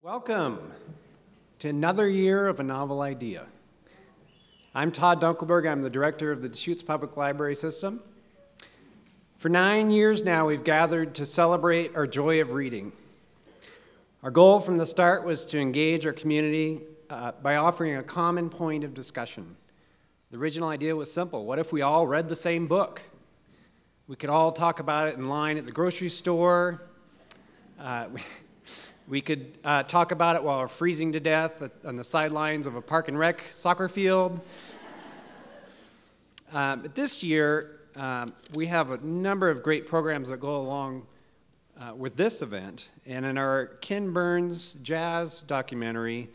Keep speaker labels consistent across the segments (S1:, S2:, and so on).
S1: Welcome to another year of a novel idea. I'm Todd Dunkelberg. I'm the director of the Deschutes Public Library System. For 9 years now, we've gathered to celebrate our joy of reading. Our goal from the start was to engage our community by offering a common point of discussion. The original idea was simple. What if we all read the same book? We could all talk about it in line at the grocery store. We could talk about it while we're freezing to death on the sidelines of a park and rec soccer field. But this year, we have a number of great programs that go along with this event. And in our Ken Burns jazz documentary,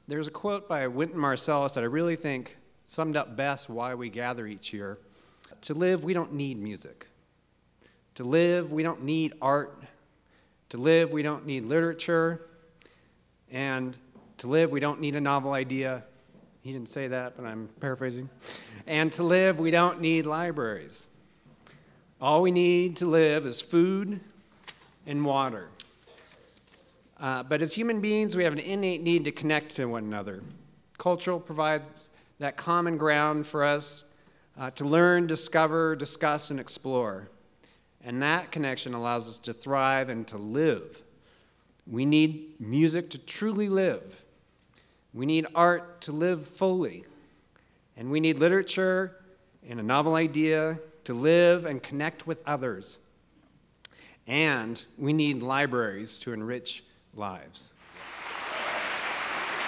S1: there's a quote by Wynton Marsalis that I really think summed up best why we gather each year. To live, we don't need music. To live, we don't need art. To live, we don't need literature, and to live, we don't need a novel idea. He didn't say that, but I'm paraphrasing. And to live, we don't need libraries. All we need to live is food and water. But as human beings, we have an innate need to connect to one another. Culture provides that common ground for us to learn, discover, discuss, and explore. And that connection allows us to thrive and to live. We need music to truly live. We need art to live fully. And we need literature and a novel idea to live and connect with others. And we need libraries to enrich lives.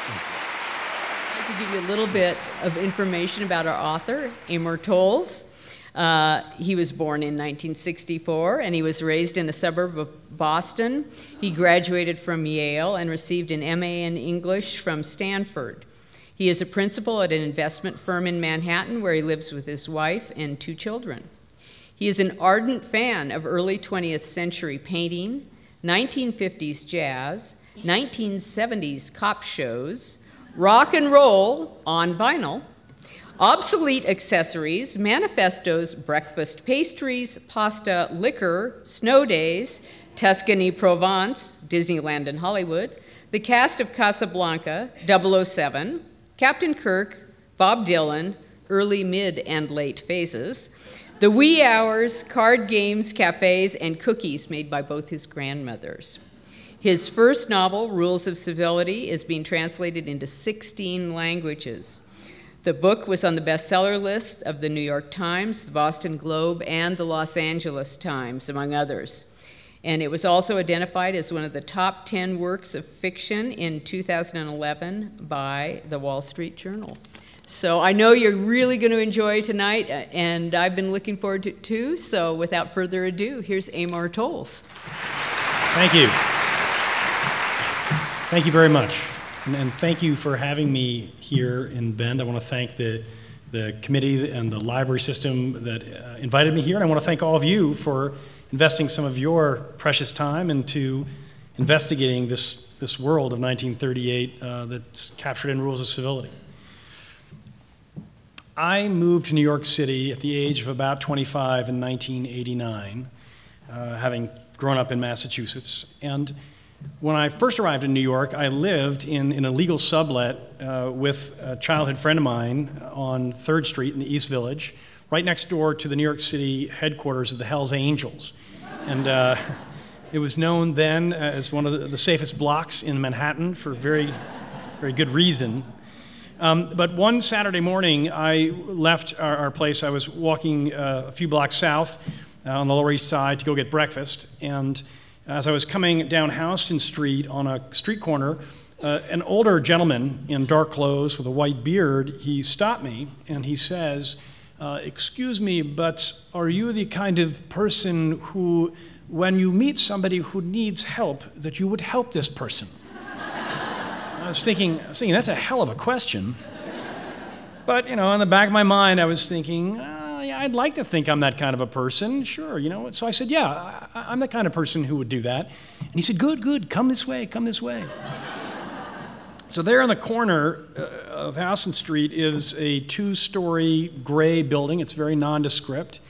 S2: I'd like to give you a little bit of information about our author, Amor Towles. He was born in 1964, and he was raised in a suburb of Boston. He graduated from Yale and received an MA in English from Stanford. He is a principal at an investment firm in Manhattan, where he lives with his wife and 2 children. He is an ardent fan of early 20th century painting, 1950s jazz, 1970s cop shows, rock and roll on vinyl, obsolete accessories, manifestos, breakfast pastries, pasta, liquor, snow days, Tuscany, Provence, Disneyland and Hollywood, the cast of Casablanca, 007, Captain Kirk, Bob Dylan, early, mid, and late phases, the wee hours, card games, cafes, and cookies made by both his grandmothers. His first novel, Rules of Civility, is being translated into 16 languages. The book was on the bestseller list of the New York Times, the Boston Globe, and the Los Angeles Times, among others. And it was also identified as one of the top 10 works of fiction in 2011 by the Wall Street Journal. So I know you're really going to enjoy tonight, and I've been looking forward to it too. So without further ado, here's Amor Towles.
S3: Thank you. Thank you very much. And thank you for having me here in Bend. I want to thank the committee and the library system that invited me here. And I want to thank all of you for investing some of your precious time into investigating this world of 1938 that's captured in Rules of Civility. I moved to New York City at the age of about 25 in 1989, having grown up in Massachusetts. And when I first arrived in New York, I lived in a legal sublet with a childhood friend of mine on 3rd Street in the East Village, right next door to the New York City headquarters of the Hells Angels. And it was known then as one of the safest blocks in Manhattan for very, very good reason. But one Saturday morning, I left our place. I was walking a few blocks south on the Lower East Side to go get breakfast. And as I was coming down Houston Street on a street corner, an older gentleman in dark clothes with a white beard, he stopped me and he says, "Excuse me, but are you the kind of person who, when you meet somebody who needs help, that you would help this person?" I was thinking, that's a hell of a question. But, in the back of my mind, I was thinking, yeah, I'd like to think I'm that kind of a person, sure, So I said, yeah, I'm the kind of person who would do that. And he said, good, come this way, come this way. So there in the corner of Houston Street is a 2-story gray building. It's very nondescript.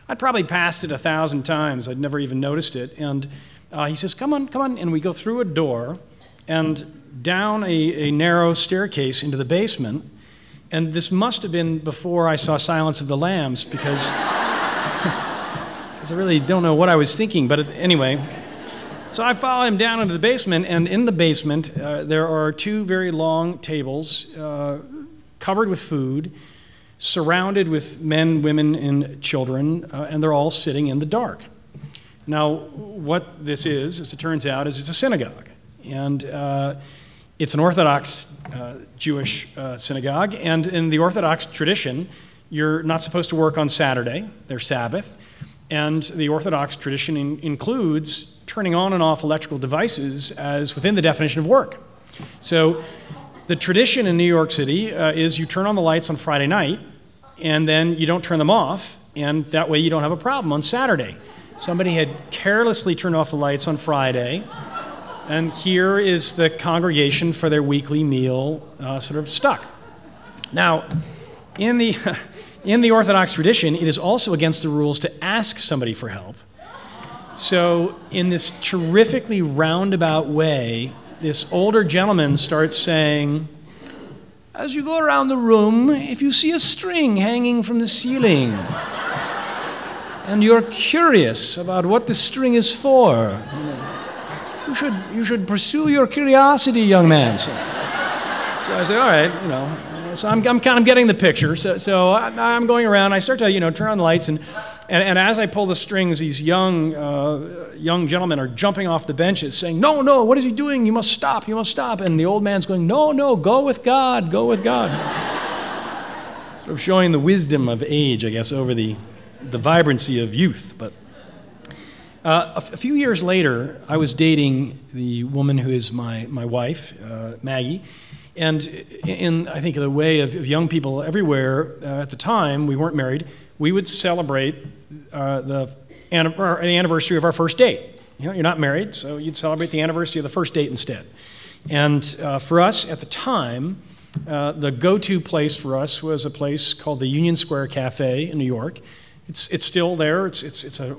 S3: I'd probably passed it 1,000 times. I'd never even noticed it. And he says, come on, and we go through a door. and down a narrow staircase into the basement. And this must have been before I saw Silence of the Lambs, because I really don't know what I was thinking, but anyway. So I follow him down into the basement, and in the basement there are two very long tables covered with food, surrounded with men, women, and children, and they're all sitting in the dark. Now, what this is, as it turns out, is it's a synagogue. And it's an Orthodox Jewish synagogue, and in the Orthodox tradition, you're not supposed to work on Saturday, their Sabbath, and the Orthodox tradition includes turning on and off electrical devices as within the definition of work. So the tradition in New York City is you turn on the lights on Friday night, and then you don't turn them off, and that way you don't have a problem on Saturday. Somebody had carelessly turned off the lights on Friday, and here is the congregation for their weekly meal sort of stuck. Now, in the Orthodox tradition, it is also against the rules to ask somebody for help. So in this terrifically roundabout way, this older gentleman starts saying, as you go around the room, if you see a string hanging from the ceiling, and you're curious about what the string is for, you should pursue your curiosity, young man. So I say, all right, so I'm kind of getting the picture. So I'm going around. I start to turn on the lights, and as I pull the strings, these young gentlemen are jumping off the benches, saying, "No, what is he doing? You must stop! You must stop!" And the old man's going, "No, go with God, go with God." Sort of showing the wisdom of age, I guess, over the vibrancy of youth. But a few years later, I was dating the woman who is my wife, Maggie. And in, I think, the way of young people everywhere at the time, we weren't married, we would celebrate the anniversary of our first date. You're not married, so you'd celebrate the anniversary of the first date instead. And for us at the time, the go-to place for us was a place called the Union Square Cafe in New York. It's still there. It's a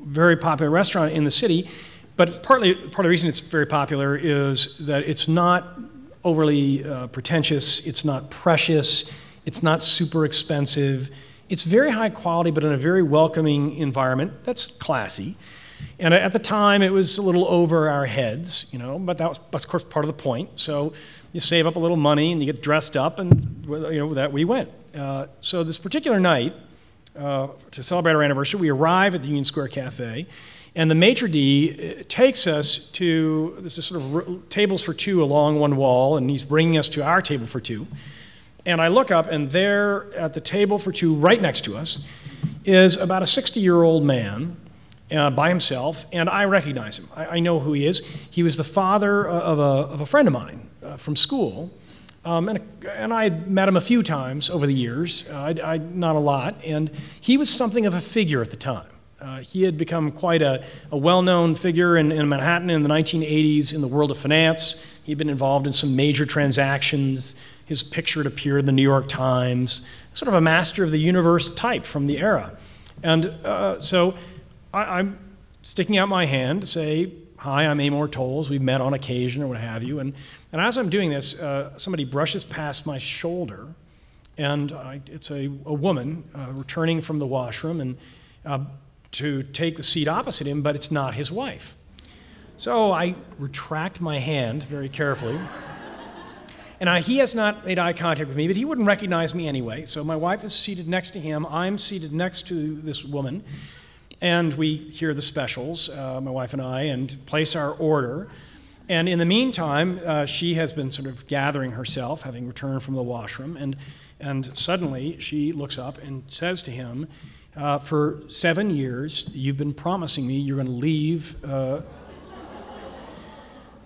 S3: very popular restaurant in the city, but part of the reason it's very popular is that it's not overly pretentious, it's not precious, it's not super expensive. It's very high quality, but in a very welcoming environment that's classy. And at the time, it was a little over our heads, but that's of course part of the point. So you save up a little money and you get dressed up, and that we went. So this particular night, to celebrate our anniversary, we arrive at the Union Square Cafe, and the maitre d' takes us to this is sort of tables for two along one wall, and he's bringing us to our table for two. And I look up, and there at the table for two right next to us is about a 60-year-old man by himself, and I recognize him. I know who he is. He was the father of a friend of mine from school, and I had met him a few times over the years, not a lot, and he was something of a figure at the time. He had become quite a well-known figure in Manhattan in the 1980s in the world of finance. He'd been involved in some major transactions. His picture had appeared in the New York Times, sort of a master of the universe type from the era. And so I'm sticking out my hand to say, "Hi, I'm Amor Towles. We've met on occasion," or what have you. And as I'm doing this, somebody brushes past my shoulder, and it's a woman returning from the washroom, and to take the seat opposite him, but it's not his wife. So I retract my hand very carefully. And he has not made eye contact with me, but he wouldn't recognize me anyway. So my wife is seated next to him. I'm seated next to this woman. And we hear the specials, my wife and I, and place our order. And in the meantime, she has been sort of gathering herself, having returned from the washroom. And suddenly she looks up and says to him, "For 7 years, you've been promising me you're going to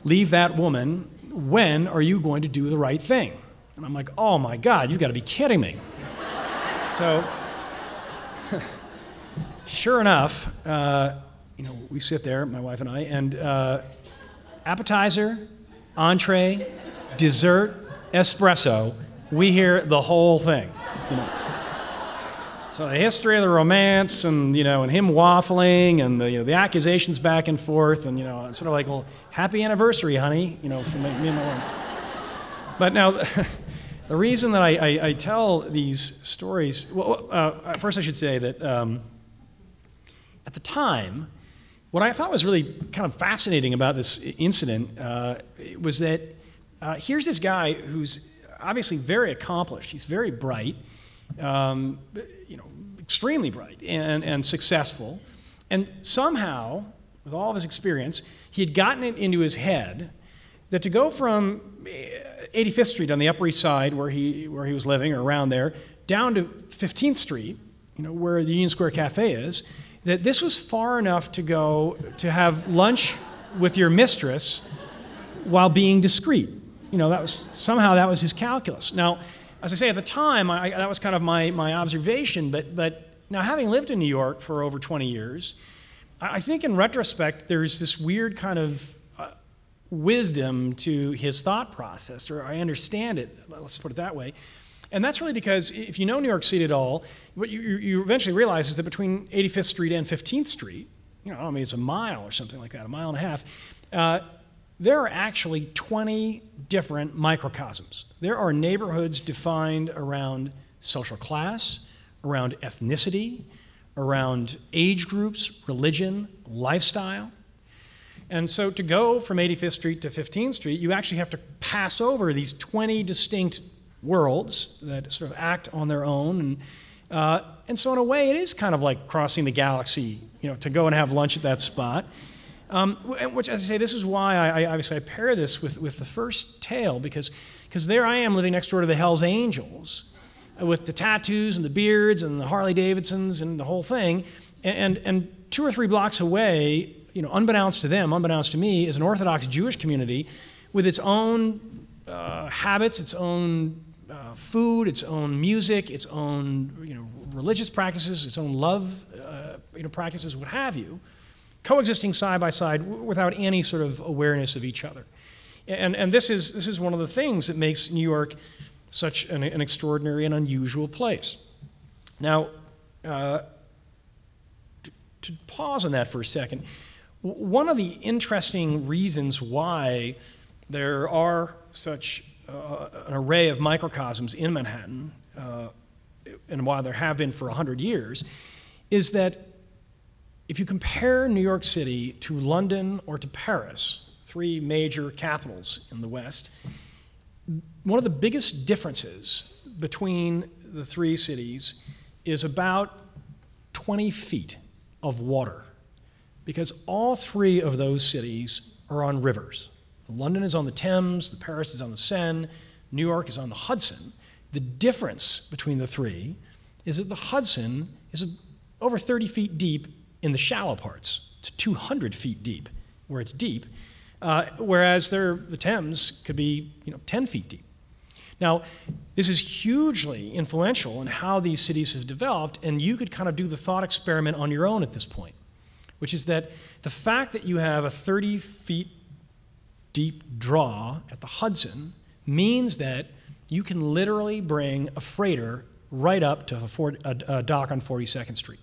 S3: leave that woman. When are you going to do the right thing?" And I'm like, "Oh my God, you've got to be kidding me." So, sure enough, we sit there, my wife and I, and appetizer, entree, dessert, espresso, we hear the whole thing. So the history of the romance, and and him waffling, and the accusations back and forth, and it's sort of like, well, happy anniversary, honey, for me and my wife. But now, the reason that I tell these stories, first I should say that at the time, what I thought was really kind of fascinating about this incident was that here's this guy who's obviously very accomplished. He's very bright, extremely bright and successful. And somehow, with all of his experience, he had gotten it into his head that to go from 85th Street on the Upper East Side, where he was living, or around there, down to 15th Street, where the Union Square Cafe is, that this was far enough to go to have lunch with your mistress while being discreet. That was his calculus. Now, as I say, at the time, that was kind of my observation, but now having lived in New York for over 20 years, I think in retrospect, there's this weird kind of wisdom to his thought process, or I understand it, let's put it that way. And that's really because if you know New York City at all, what you eventually realize is that between 85th Street and 15th Street, it's a mile or something like that, a mile and a half, there are actually 20 different microcosms. There are neighborhoods defined around social class, around ethnicity, around age groups, religion, lifestyle. And so to go from 85th Street to 15th Street, you actually have to pass over these 20 distinct worlds that sort of act on their own. And so in a way, it is kind of like crossing the galaxy, to go and have lunch at that spot. Which, as I say, this is why I pair this with the first tale, because there I am living next door to the Hells Angels, with the tattoos and the beards and the Harley Davidsons and the whole thing, and 2 or 3 blocks away, unbeknownst to them, unbeknownst to me, is an Orthodox Jewish community with its own habits, its own food, its own music, its own religious practices, its own love practices, what have you, coexisting side by side without any sort of awareness of each other. And this is one of the things that makes New York such an extraordinary and unusual place. Now, to pause on that for a second, one of the interesting reasons why there are such an array of microcosms in Manhattan, and why there have been for 100 years, is that if you compare New York City to London or to Paris, 3 major capitals in the West, one of the biggest differences between the 3 cities is about 20 feet of water, because all 3 of those cities are on rivers. London is on the Thames, Paris is on the Seine, New York is on the Hudson. The difference between the 3 is that the Hudson is over 30 feet deep in the shallow parts. It's 200 feet deep where it's deep, whereas the Thames could be 10 feet deep. Now, this is hugely influential in how these cities have developed, and you could kind of do the thought experiment on your own at this point, which is that the fact that you have a 30 feet deep draw at the Hudson means that you can literally bring a freighter right up to a dock on 42nd Street.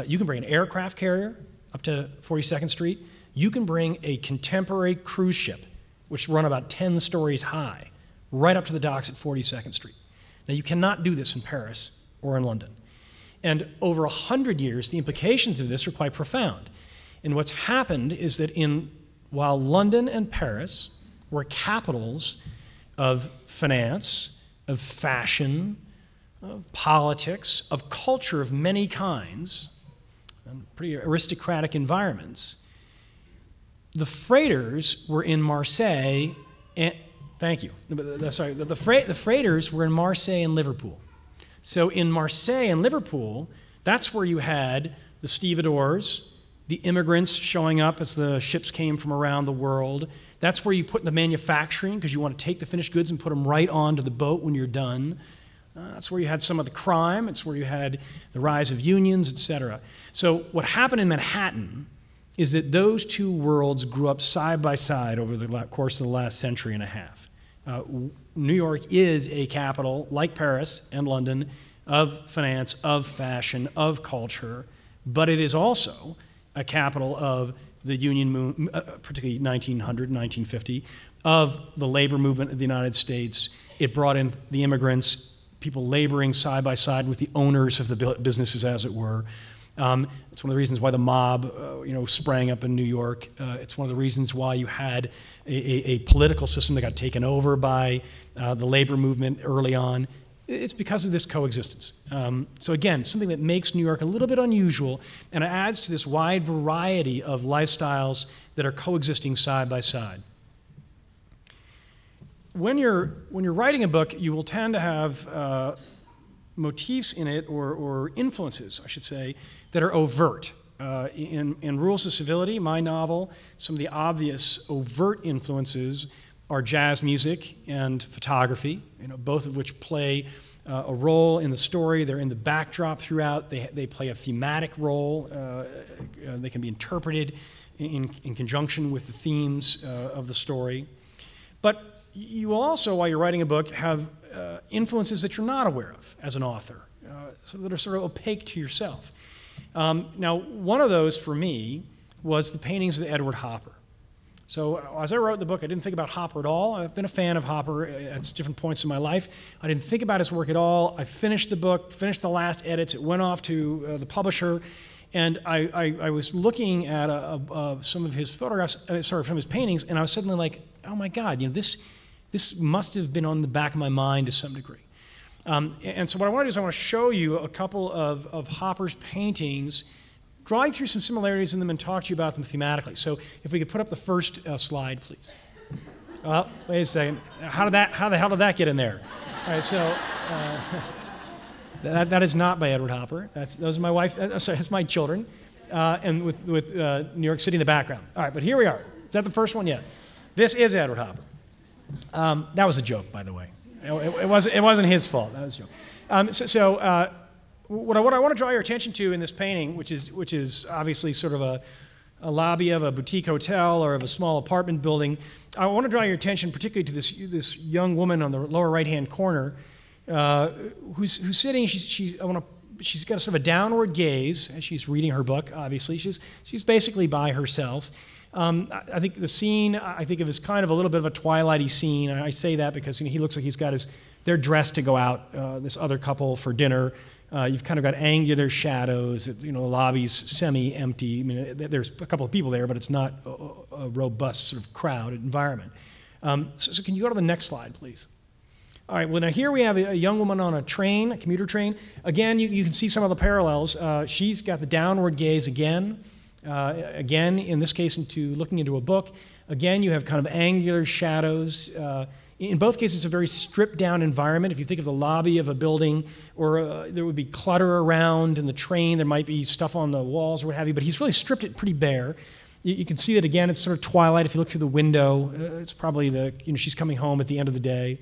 S3: You can bring an aircraft carrier up to 42nd Street. You can bring a contemporary cruise ship, which run about 10 stories high, right up to the docks at 42nd Street. Now, you cannot do this in Paris or in London. And over 100 years, the implications of this are quite profound. And what's happened is that while London and Paris were capitals of finance, of fashion, of politics, of culture of many kinds, and pretty aristocratic environments, the freighters were in Marseille, and thank you. Sorry, the freighters were in Marseille and Liverpool. So in Marseille and Liverpool, that's where you had the stevedores, the immigrants showing up as the ships came from around the world. That's where you put the manufacturing, because you want to take the finished goods and put them right onto the boat when you're done. That's where you had some of the crime. It's where you had the rise of unions, etc. So what happened in Manhattan is that those 2 worlds grew up side by side over the course of the last century and a half. New York is a capital, like Paris and London, of finance, of fashion, of culture, but it is also a capital of the Union movement, particularly 1900, 1950, of the labor movement of the United States. It brought in the immigrants, people laboring side by side with the owners of the businesses, as it were. It's one of the reasons why the mob, sprang up in New York. It's one of the reasons why you had a political system that got taken over by the labor movement early on. It's because of this coexistence. So again, something that makes New York a little bit unusual, and it adds to this wide variety of lifestyles that are coexisting side by side. When you're writing a book, you will tend to have motifs in it, or influences, I should say, that are overt. In Rules of Civility, my novel, some of the obvious overt influences are jazz music and photography, both of which play a role in the story. They're in the backdrop throughout. They play a thematic role. They can be interpreted in conjunction with the themes of the story. But you will also, while you're writing a book, have influences that you're not aware of as an author, so that are sort of opaque to yourself. Now, one of those for me was the paintings of Edward Hopper. So as I wrote the book, I didn't think about Hopper at all. I've been a fan of Hopper at different points in my life. I didn't think about his work at all. I finished the book, finished the last edits. It went off to the publisher, and I was looking at some of his photographs, from his paintings, and I was suddenly like, oh my God, this must have been on the back of my mind to some degree. And so what I want to do is I want to show you a couple of Hopper's paintings, drawing through some similarities in them and talk to you about them thematically. So if we could put up the first slide, please. Wait a second. How the hell did that get in there? All right, so that is not by Edward Hopper. Those are my wife. That's my children, and with New York City in the background. All right, but here we are. Is that the first one? Yeah. This is Edward Hopper. That was a joke, by the way. It wasn't his fault. That was a joke. What I want to draw your attention to in this painting, which is obviously sort of a lobby of a boutique hotel or of a small apartment building, I want to draw your attention particularly to this young woman on the lower right-hand corner, who's sitting. She's got a sort of a downward gaze as she's reading her book. Obviously, she's basically by herself. I think the scene I think of as kind of a little bit of a Twilight-y scene. I say that because he looks like they're dressed to go out, this other couple, for dinner. You've kind of got angular shadows. The lobby's semi-empty. I mean, there's a couple of people there, but it's not a robust sort of crowded environment. So can you go to the next slide, please? All right, well, now here we have a young woman on a train, a commuter train. Again, you can see some of the parallels. She's got the downward gaze again. Again, in this case, looking into a book. Again, you have kind of angular shadows. In both cases, it's a very stripped-down environment. If you think of the lobby of a building, or there would be clutter around in the train, there might be stuff on the walls or what have you, but he's really stripped it pretty bare. You can see that, again, it's sort of twilight. If you look through the window, it's probably she's coming home at the end of the day.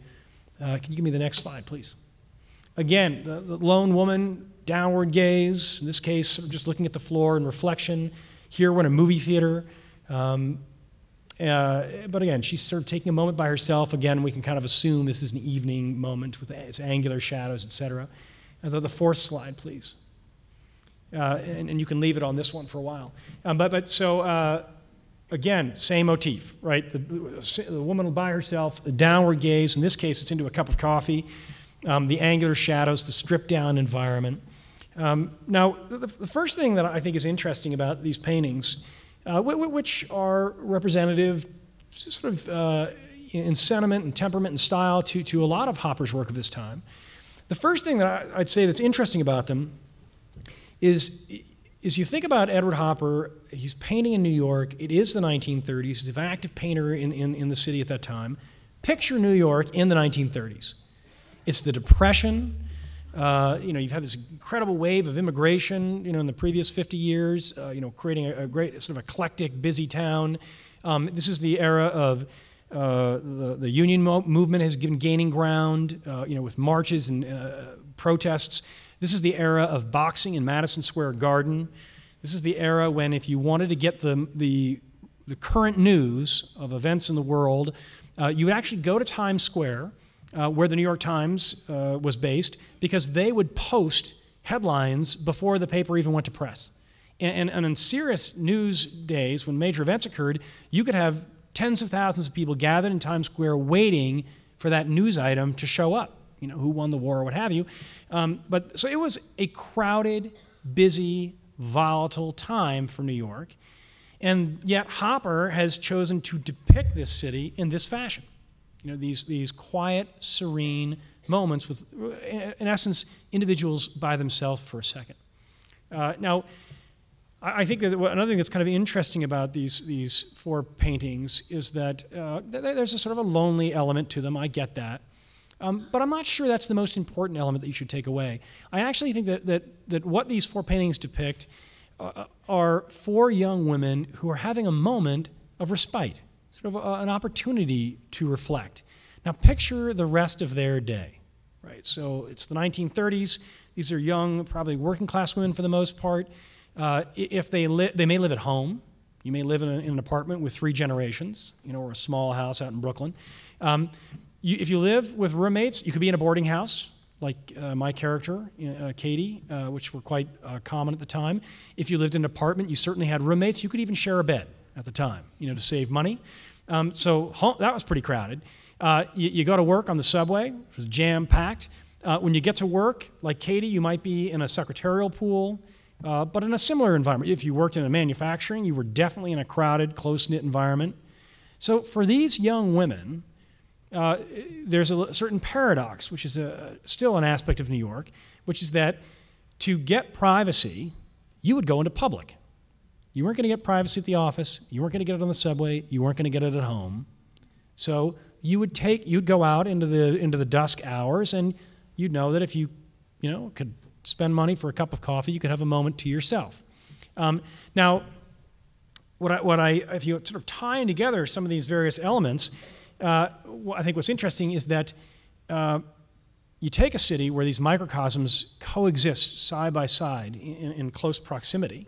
S3: Can you give me the next slide, please? Again, the lone woman, downward gaze. In this case, just looking at the floor in reflection. Here we're in a movie theater. But again, she's sort of taking a moment by herself. Again, we can kind of assume this is an evening moment with its angular shadows, etc. And the fourth slide, please. And you can leave it on this one for a while. Again, same motif, right? The woman by herself, the downward gaze. In this case, it's into a cup of coffee. The angular shadows, the stripped-down environment. Now, the first thing that I think is interesting about these paintings, which are representative sort of in sentiment and temperament and style to a lot of Hopper's work of this time, the first thing that I'd say that's interesting about them is you think about Edward Hopper. He's painting in New York. It is the 1930s. He's an active painter in the city at that time. Picture New York in the 1930s. It's the Depression. You've had this incredible wave of immigration, in the previous 50 years, creating a great sort of eclectic, busy town. This is the era of the union movement has been gaining ground, with marches and protests. This is the era of boxing in Madison Square Garden. This is the era when, if you wanted to get the current news of events in the world, you would actually go to Times Square. where the New York Times was based, because they would post headlines before the paper even went to press. And in serious news days, when major events occurred, you could have tens of thousands of people gathered in Times Square waiting for that news item to show up, who won the war or what have you. So it was a crowded, busy, volatile time for New York. And yet Hopper has chosen to depict this city in this fashion. These quiet, serene moments with, in essence, individuals by themselves for a second. Now, I think that another thing that's kind of interesting about these four paintings is that there's a sort of a lonely element to them. I get that. But I'm not sure that's the most important element that you should take away. I actually think that what these four paintings depict are four young women who are having a moment of respite, sort of an opportunity to reflect. Now picture the rest of their day, right? So it's the 1930s. These are young, probably working class women for the most part. If they may live at home. You may live in an apartment with 3 generations, or a small house out in Brooklyn. If you live with roommates, you could be in a boarding house, like my character, Katie, which were quite common at the time. If you lived in an apartment, you certainly had roommates. You could even share a bed at the time, to save money. So that was pretty crowded. You go to work on the subway, which was jam-packed. When you get to work, like Katie, you might be in a secretarial pool, but in a similar environment. If you worked in a manufacturing, you were definitely in a crowded, close-knit environment. So for these young women, there's a certain paradox, which is still an aspect of New York, which is that to get privacy, you would go into public. You weren't going to get privacy at the office. You weren't going to get it on the subway. You weren't going to get it at home. So you'd go out into the dusk hours, and you'd know that if you could spend money for a cup of coffee, you could have a moment to yourself. Now, if you sort of tie together some of these various elements, I think what's interesting is that you take a city where these microcosms coexist side by side in close proximity,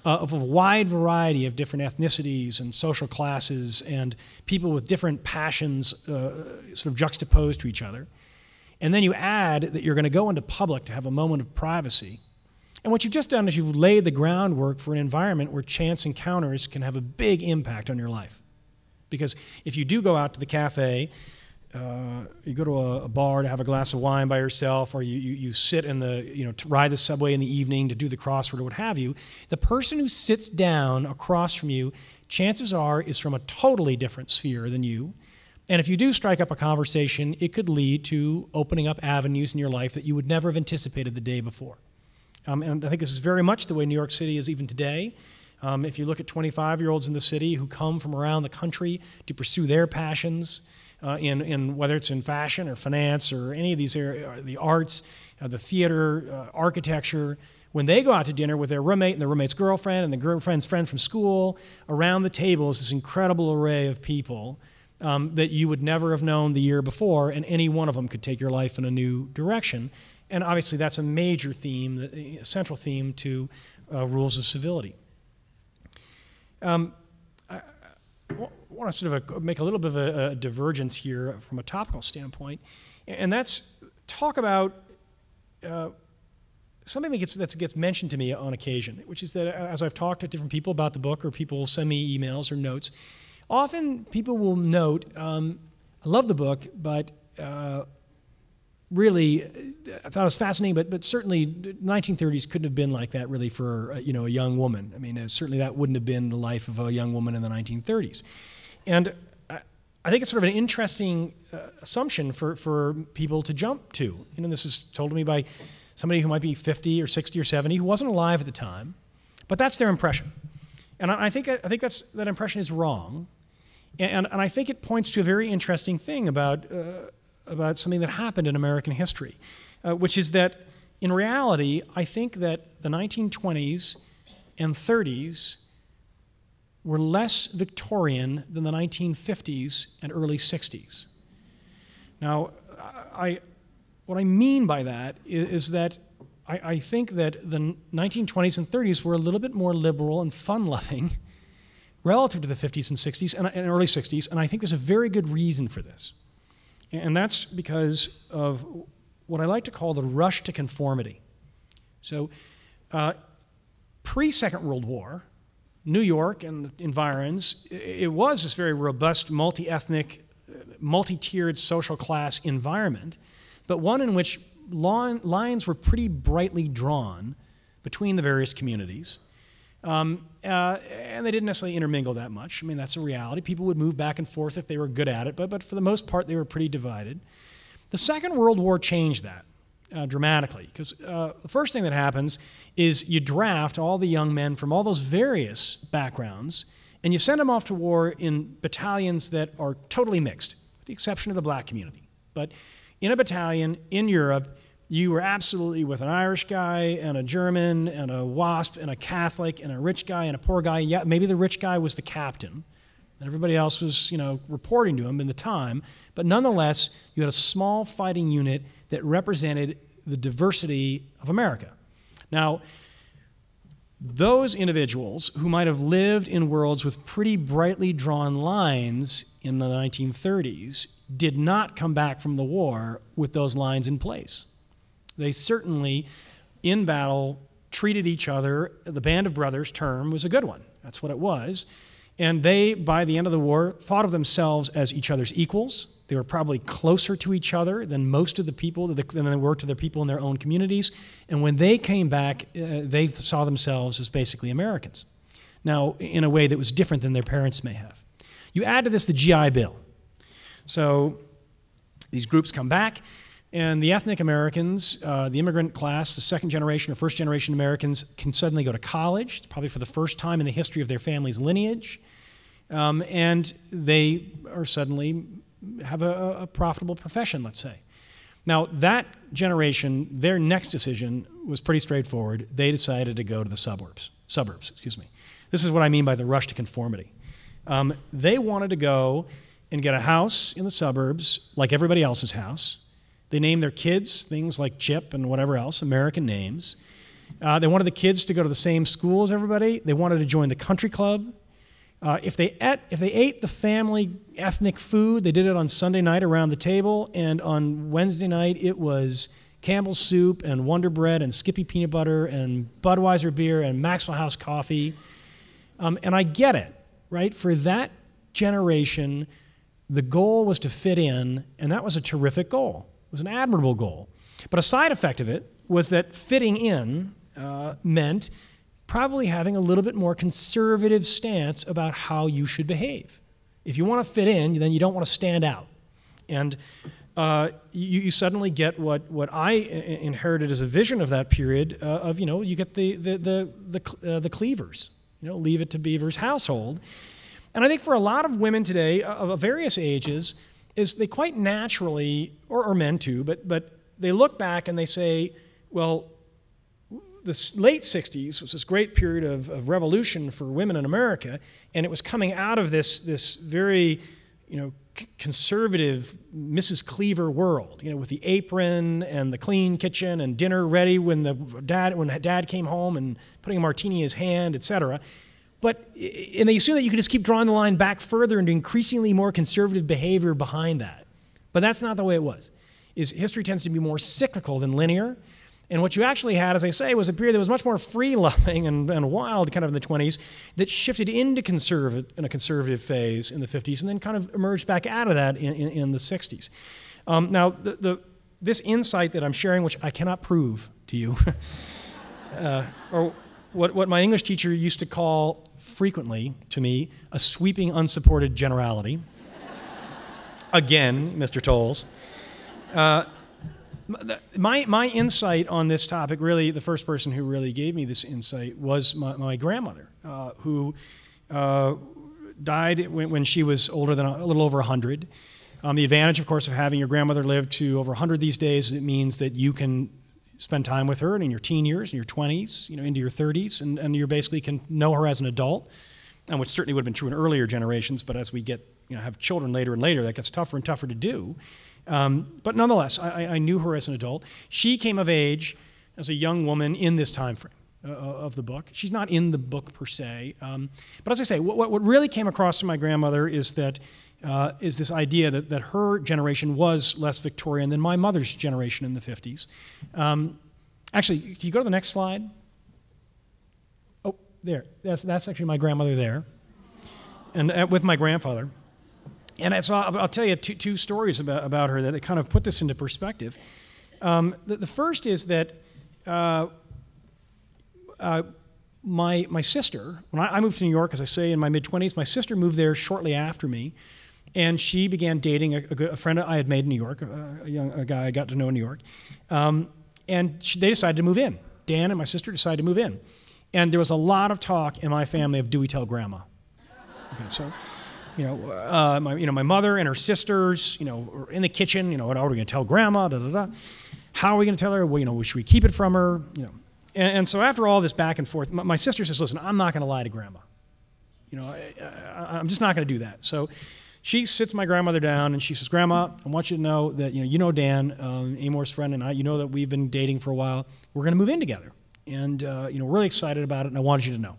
S3: of a wide variety of different ethnicities and social classes and people with different passions sort of juxtaposed to each other. And then you add that you're going to go into public to have a moment of privacy. And what you've just done is you've laid the groundwork for an environment where chance encounters can have a big impact on your life. Because if you do go out to the cafe, you go to a bar to have a glass of wine by yourself, or you sit in to ride the subway in the evening to do the crossword or what have you, the person who sits down across from you, chances are, is from a totally different sphere than you. And if you do strike up a conversation, it could lead to opening up avenues in your life that you would never have anticipated the day before. And I think this is very much the way New York City is even today. If you look at 25-year-olds in the city who come from around the country to pursue their passions, in whether it's in fashion or finance or any of these areas, the arts, the theater, architecture, when they go out to dinner with their roommate and their roommate's girlfriend and the girlfriend's friend from school, around the table is this incredible array of people that you would never have known the year before, and any one of them could take your life in a new direction. And obviously that's a major theme, a central theme to Rules of Civility. I want to sort of make a little bit of a divergence here from a topical standpoint, and that's talk about something that gets mentioned to me on occasion, which is that as I've talked to different people about the book, or people send me emails or notes, often people will note, I love the book, but really, I thought it was fascinating, but certainly 1930s couldn't have been like that really for a young woman. I mean, certainly that wouldn't have been the life of a young woman in the 1930s. And I think it's sort of an interesting assumption for people to jump to. This is told to me by somebody who might be 50 or 60 or 70 who wasn't alive at the time, but that's their impression. And I think that impression is wrong. And I think it points to a very interesting thing about something that happened in American history, which is that in reality, I think that the 1920s and 30s were less Victorian than the 1950s and early 60s. Now, what I mean by that is that I think that the 1920s and 30s were a little bit more liberal and fun-loving relative to the 50s and 60s and early 60s, and I think there's a very good reason for this. And that's because of what I like to call the rush to conformity. So pre-Second World War, New York and the environs, it was this very robust, multi-ethnic, multi-tiered social class environment, but one in which lines were pretty brightly drawn between the various communities. And they didn't necessarily intermingle that much. I mean, that's a reality. People would move back and forth if they were good at it, but for the most part, they were pretty divided. The Second World War changed that dramatically, because the first thing that happens is you draft all the young men from all those various backgrounds, and you send them off to war in battalions that are totally mixed, with the exception of the black community. But in a battalion in Europe, you were absolutely with an Irish guy and a German and a WASP and a Catholic and a rich guy and a poor guy. Yeah, maybe the rich guy was the captain, and everybody else was, reporting to him in the time. But nonetheless, you had a small fighting unit that represented the diversity of America. Now, those individuals who might have lived in worlds with pretty brightly drawn lines in the 1930s did not come back from the war with those lines in place. They certainly, in battle, treated each other. The Band of Brothers term was a good one. That's what it was. And they, by the end of the war, thought of themselves as each other's equals. They were probably closer to each other than most of the people, than they were to their people in their own communities. And when they came back, they saw themselves as basically Americans. Now, in a way that was different than their parents may have. You add to this the GI Bill. So these groups come back, and the ethnic Americans, the immigrant class, the second generation or first generation Americans can suddenly go to college, probably for the first time in the history of their family's lineage, and they are suddenly have a profitable profession, let's say. Now, that generation, their next decision was pretty straightforward. They decided to go to the suburbs. This is what I mean by the rush to conformity. They wanted to go and get a house in the suburbs like everybody else's house. They named their kids things like Chip and whatever else, American names. They wanted the kids to go to the same school as everybody. They wanted to join the country club. If they ate the family ethnic food, they did it on Sunday night around the table, and on Wednesday night it was Campbell's soup and Wonder Bread and Skippy peanut butter and Budweiser beer and Maxwell House coffee. And I get it, right? For that generation, the goal was to fit in, and that was a terrific goal. It was an admirable goal. But a side effect of it was that fitting in meant probably having a little bit more conservative stance about how you should behave. If you want to fit in, then you don't want to stand out. And you suddenly get what I inherited as a vision of that period of, you get the cleavers, Leave It to Beaver's household. And I think for a lot of women today of various ages, is they quite naturally, or men too, but they look back and they say, well, the late 60s was this great period of revolution for women in America, and it was coming out of this very, conservative Mrs. Cleaver world, with the apron and the clean kitchen and dinner ready when dad came home and putting a martini in his hand, etc. And they assume that you can just keep drawing the line back further into increasingly more conservative behavior behind that. But that's not the way it was. History tends to be more cyclical than linear. And what you actually had, as I say, was a period that was much more free-loving and wild kind of in the 20s that shifted into a conservative phase in the 50s and then kind of emerged back out of that in the 60s. Now, this insight that I'm sharing, which I cannot prove to you, or what my English teacher used to call frequently to me a sweeping unsupported generality. Again, Mr. Towles. My insight on this topic, really, the first person who really gave me this insight was my grandmother, who died when she was older than a little over 100. The advantage, of course, of having your grandmother live to over 100 these days is it means that you can spend time with her in your teen years, in your 20s, into your 30s, and you basically can know her as an adult, and which certainly would have been true in earlier generations, but as we get, have children later and later, that gets tougher and tougher to do. But nonetheless, I knew her as an adult. She came of age as a young woman in this time frame of the book. She's not in the book per se. But as I say, what really came across to my grandmother is that is this idea that her generation was less Victorian than my mother's generation in the 50s. Actually, can you go to the next slide? Oh, there. That's actually my grandmother there, and with my grandfather. And so I'll tell you two stories about her that kind of put this into perspective. The first is that my sister, when I moved to New York, as I say, in my mid-20s, my sister moved there shortly after me, and she began dating a friend I had made in New York, a guy I got to know in New York, and they decided to move in. Dan and my sister decided to move in, and there was a lot of talk in my family of, do we tell Grandma? Okay, so, my mother and her sisters, were in the kitchen, what are we going to tell Grandma? Da, da, da. How are we going to tell her? Well, should we keep it from her? And so after all this back and forth, my sister says, listen, I'm not going to lie to Grandma. I'm just not going to do that. So she sits my grandmother down and she says, Grandma, I want you to know that, Dan, Amor's friend, and I, that we've been dating for a while. We're going to move in together. And, we're really excited about it, and I wanted you to know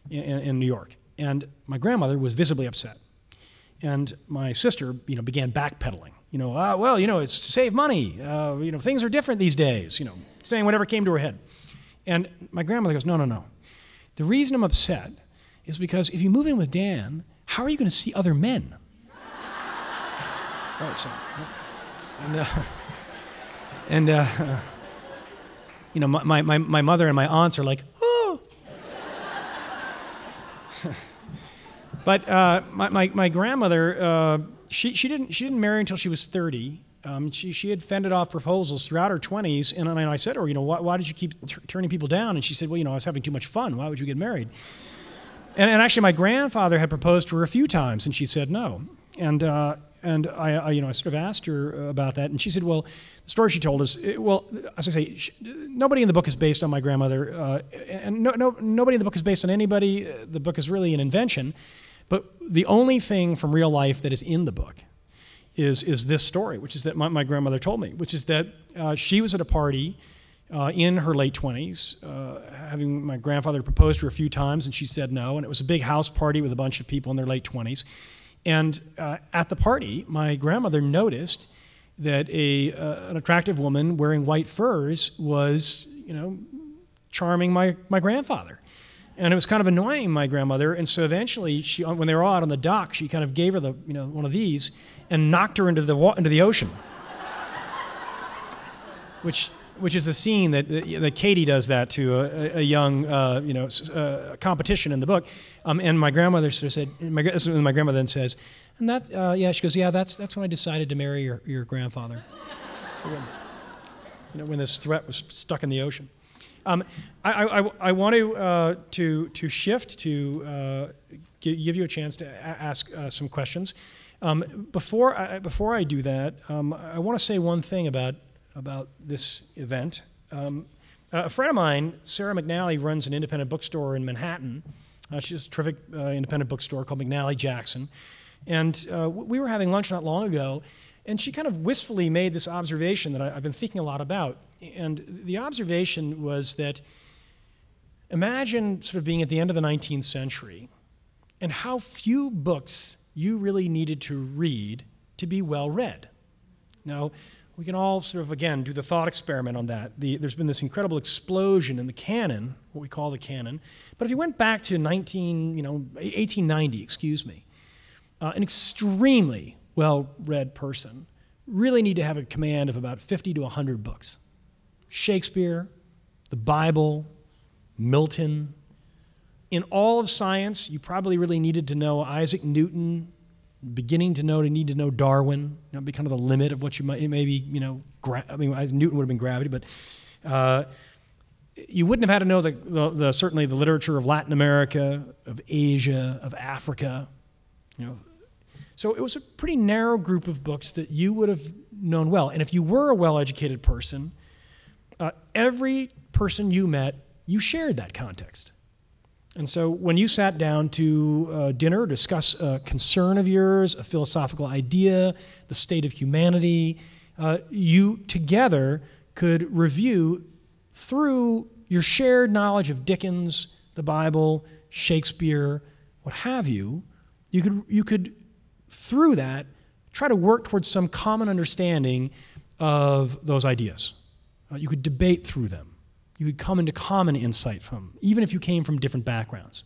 S3: in New York. And my grandmother was visibly upset. And my sister, began backpedaling. It's to save money. Things are different these days, saying whatever came to her head. And my grandmother goes, no. The reason I'm upset is because if you move in with Dan, how are you going to see other men? Right, so, my mother and my aunts are like, oh. But my grandmother, she didn't marry until she was 30. She had fended off proposals throughout her 20s, and I said to her, why did you keep turning people down? And she said, well, I was having too much fun. Why would you get married? And actually, my grandfather had proposed to her a few times, and she said no. And I sort of asked her about that, and she said, well, the story she told us, as I say, nobody in the book is based on my grandmother, and nobody in the book is based on anybody. The book is really an invention. But the only thing from real life that is in the book is this story, which is that my grandmother told me, which is that she was at a party in her late 20s, having my grandfather proposed to her a few times, and she said no, and it was a big house party with a bunch of people in their late 20s. And at the party, my grandmother noticed that an attractive woman wearing white furs was, charming my grandfather. And it was kind of annoying my grandmother, and so eventually, when they were all out on the dock, she kind of gave her one of these and knocked her into the ocean, which is a scene that Katie does that to a young competition in the book, and my grandmother sort of said, my grandmother then says, and that she goes, yeah, that's when I decided to marry your grandfather, so when this threat was stuck in the ocean. I want to shift to give you a chance to ask some questions. Before I do that, I want to say one thing about this event. A friend of mine, Sarah McNally, runs an independent bookstore in Manhattan. She has a terrific independent bookstore called McNally Jackson. And we were having lunch not long ago, and she kind of wistfully made this observation that I've been thinking a lot about. And the observation was that imagine sort of being at the end of the 19th century and how few books you really needed to read to be well read. Now, we can all sort of, again, do the thought experiment on that. There's been this incredible explosion in the canon, what we call the canon. But if you went back to 1890, an extremely well-read person really need to have a command of about 50 to 100 books. Shakespeare, the Bible, Milton. In all of science, you probably really needed to know Isaac Newton, need to know Darwin. That'd be kind of the limit of what you might, maybe, Newton would have been gravity, but you wouldn't have had to know certainly the literature of Latin America, of Asia, of Africa, So it was a pretty narrow group of books that you would have known well. And if you were a well-educated person, every person you met, you shared that context. And so when you sat down to dinner, discuss a concern of yours, a philosophical idea, the state of humanity, you together could review through your shared knowledge of Dickens, the Bible, Shakespeare, what have you, you could through that, try to work towards some common understanding of those ideas. You could debate through them. You could come into common insight from them, even if you came from different backgrounds.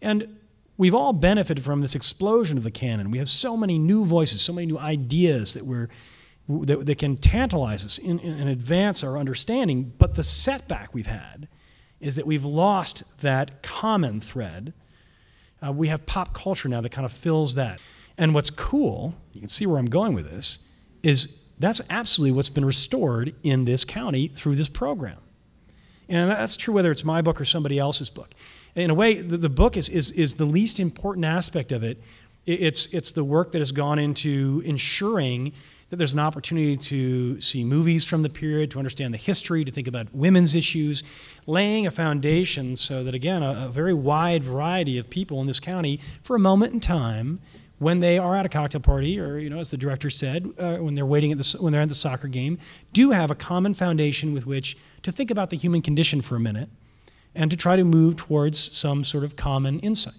S3: And we've all benefited from this explosion of the canon. We have so many new voices, so many new ideas that can tantalize us and advance our understanding. But the setback we've had is that we've lost that common thread. We have pop culture now that kind of fills that. And what's cool, you can see where I'm going with this, is that's absolutely what's been restored in this county through this program. And that's true whether it's my book or somebody else's book. In a way, the book is the least important aspect of it. It's the work that has gone into ensuring that there's an opportunity to see movies from the period, to understand the history, to think about women's issues, laying a foundation so that, again, a very wide variety of people in this county, for a moment in time, when they are at a cocktail party, or, you know, as the director said, when they're when they're at the soccer game, do have a common foundation with which to think about the human condition for a minute, and to try to move towards some sort of common insight.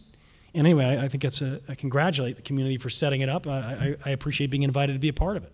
S3: And anyway, I think I congratulate the community for setting it up. I appreciate being invited to be a part of it.